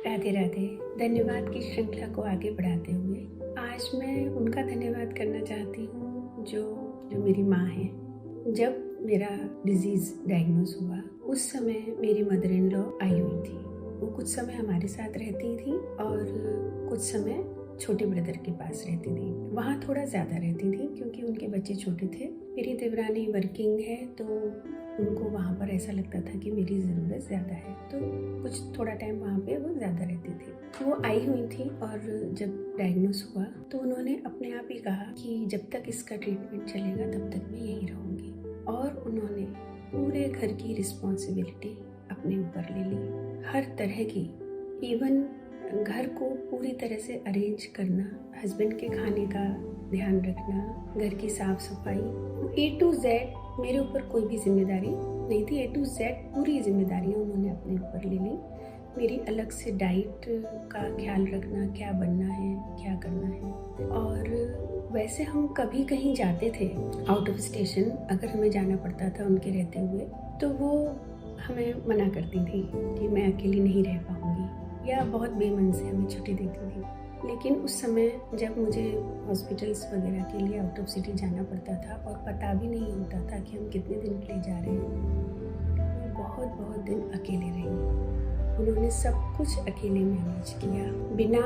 राधे राधे। धन्यवाद की श्रृंखला को आगे बढ़ाते हुए आज मैं उनका धन्यवाद करना चाहती हूँ जो मेरी माँ है। जब मेरा डिजीज़ डायग्नोज हुआ उस समय मेरी मदर इन लॉ आई हुई थी। वो कुछ समय हमारे साथ रहती थी और कुछ समय छोटे ब्रदर के पास रहती थी। वहाँ थोड़ा ज़्यादा रहती थी क्योंकि उनके बच्चे छोटे थे। मेरी देवरानी वर्किंग है तो उनको वहाँ पर ऐसा लगता था कि मेरी ज़रूरत ज़्यादा है, तो कुछ थोड़ा टाइम वहाँ पे वो ज़्यादा रहती थी। वो आई हुई थी और जब डायग्नोस हुआ तो उन्होंने अपने आप ही कहा कि जब तक इसका ट्रीटमेंट चलेगा तब तक मैं यहीं रहूँगी। और उन्होंने पूरे घर की रिस्पॉन्सिबिलिटी अपने ऊपर ले ली, हर तरह की, इवन घर को पूरी तरह से अरेंज करना, हस्बैंड के खाने का ध्यान रखना, घर की साफ सफाई, A to Z मेरे ऊपर कोई भी जिम्मेदारी नहीं थी। A to Z पूरी जिम्मेदारियाँ उन्होंने अपने ऊपर ले ली। मेरी अलग से डाइट का ख्याल रखना, क्या बनना है, क्या करना है। और वैसे हम कभी कहीं जाते थे आउट ऑफ स्टेशन, अगर हमें जाना पड़ता था उनके रहते हुए, तो वो हमें मना करती थी कि मैं अकेली नहीं रह पाऊँगी, या बहुत बेमन से हमें छुट्टी देती थी। लेकिन उस समय जब मुझे हॉस्पिटल्स वगैरह के लिए आउट ऑफ सिटी जाना पड़ता था और पता भी नहीं होता था कि हम कितने दिन के लिए जा रहे हैं, मैं बहुत दिन अकेले रही। उन्होंने सब कुछ अकेले मैनेज किया, बिना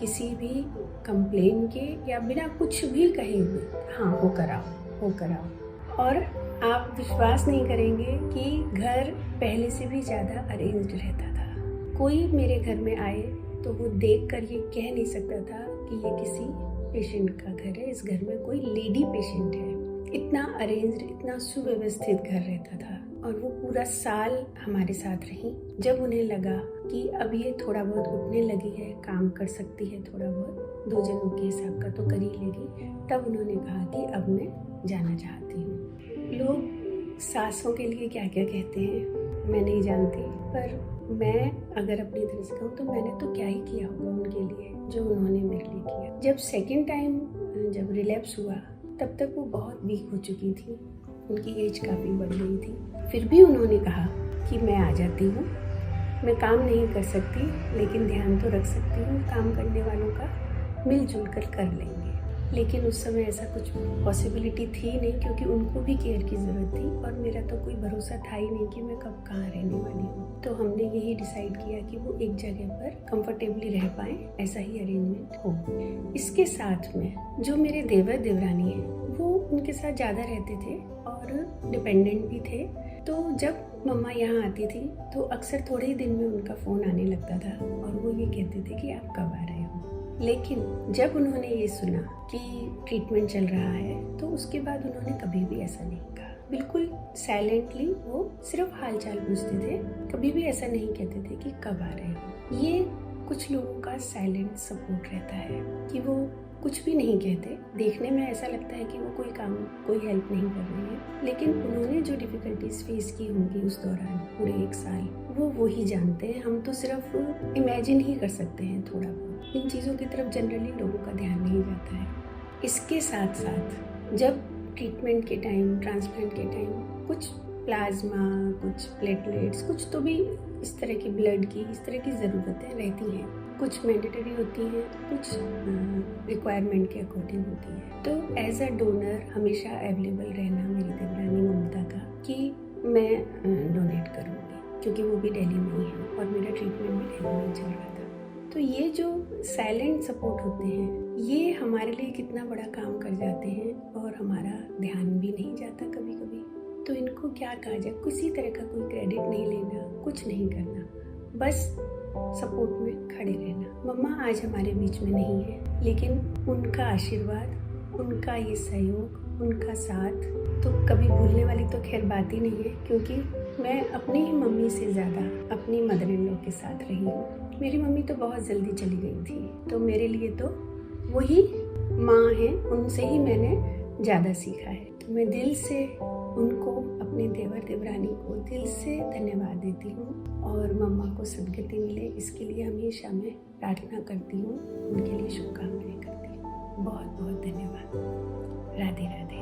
किसी भी कंप्लेन के या बिना कुछ भी कहे हुए। हाँ, वो कराओ। और आप विश्वास नहीं करेंगे कि घर पहले से भी ज़्यादा अरेंज्ड रहता था। कोई मेरे घर में आए तो वो देखकर ये कह नहीं सकता था कि ये किसी पेशेंट का घर है, इस घर में कोई लेडी पेशेंट है। इतना अरेंज्ड, इतना सुव्यवस्थित घर रहता था। और वो पूरा साल हमारे साथ रही। जब उन्हें लगा कि अब ये थोड़ा बहुत उठने लगी है, काम कर सकती है, थोड़ा बहुत 2 जनों के हिसाब का तो कर ही लेगी, तब उन्होंने कहा कि अब मैं जाना चाहती हूँ। लोग सासों के लिए क्या क्या कहते हैं मैं नहीं जानती, पर मैं अगर अपनी तरफ से कहूँ तो मैंने तो क्या ही किया होगा उनके लिए जो उन्होंने मेरे लिए किया। जब सेकंड टाइम जब रिलैप्स हुआ तब तक वो बहुत वीक हो चुकी थी, उनकी एज काफ़ी बढ़ गई थी। फिर भी उन्होंने कहा कि मैं आ जाती हूँ, मैं काम नहीं कर सकती लेकिन ध्यान तो रख सकती हूँ, काम करने वालों का मिलजुल कर लेंगे। लेकिन उस समय ऐसा कुछ पॉसिबिलिटी थी नहीं क्योंकि उनको भी केयर की ज़रूरत थी और मेरा तो कोई भरोसा था ही नहीं कि मैं कब कहाँ रहने वाली हूँ। तो हमने यही डिसाइड किया कि वो एक जगह पर कंफर्टेबली रह पाएँ, ऐसा ही अरेंजमेंट हो। इसके साथ में जो मेरे देवर देवरानी हैं वो उनके साथ ज़्यादा रहते थे और डिपेंडेंट भी थे। तो जब मम्मा यहाँ आती थी तो अक्सर थोड़े ही दिन में उनका फ़ोन आने लगता था और वो ये कहते थे कि आप कब आ रहे हो। लेकिन जब उन्होंने ये सुना कि ट्रीटमेंट चल रहा है तो उसके बाद उन्होंने कभी भी ऐसा नहीं कहा। बिल्कुल साइलेंटली वो सिर्फ हालचाल पूछते थे, कभी भी ऐसा नहीं कहते थे कि कब आ रहे हो। ये कुछ लोगों का साइलेंट सपोर्ट रहता है कि वो कुछ भी नहीं कहते। देखने में ऐसा लगता है कि वो कोई हेल्प नहीं कर रहे हैं, लेकिन उन्होंने जो डिफ़िकल्टीज फेस की होंगी उस दौरान पूरे 1 साल, वो ही जानते हैं। हम तो सिर्फ इमेजिन ही कर सकते हैं थोड़ा बहुत। इन चीज़ों की तरफ जनरली लोगों का ध्यान नहीं जाता है। इसके साथ साथ जब ट्रीटमेंट के टाइम, ट्रांसप्लांट के टाइम कुछ प्लाज्मा, कुछ प्लेटलेट्स, कुछ तो भी इस तरह की ब्लड की, इस तरह की ज़रूरतें रहती हैं। कुछ मैंडेटरी होती हैं, कुछ रिक्वायरमेंट के अकॉर्डिंग होती है। तो एज अ डोनर हमेशा अवेलेबल रहना मेरी देवरानी ममता का कि मैं डोनेट करूँगी, क्योंकि वो भी दिल्ली में ही है और मेरा ट्रीटमेंट भी दिल्ली में चल रहा था। तो ये जो साइलेंट सपोर्ट होते हैं ये हमारे लिए कितना बड़ा काम कर जाते हैं और हमारा ध्यान भी नहीं जाता कभी कभी। तो इनको क्या कहा जाए, किसी तरह का कोई क्रेडिट नहीं लेना, कुछ नहीं करना, बस सपोर्ट में खड़े रहना। मम्मा आज हमारे बीच में नहीं है, लेकिन उनका आशीर्वाद, उनका ये सहयोग, उनका साथ तो कभी भूलने वाली तो खैर बात ही नहीं है, क्योंकि मैं अपनी ही मम्मी से ज़्यादा अपनी मदर इन लॉ के साथ रही हूँ। मेरी मम्मी तो बहुत जल्दी चली गई थी, तो मेरे लिए तो वही माँ हैं, उनसे ही मैंने ज़्यादा सीखा है। तो मैं दिल से उनको, अपने देवर देवरानी को दिल से धन्यवाद देती हूँ और मम्मा को सद्गति मिले इसके लिए हमेशा मैं प्रार्थना करती हूँ, उनके लिए शुभकामनाएं करती हूँ। बहुत बहुत धन्यवाद। राधे राधे।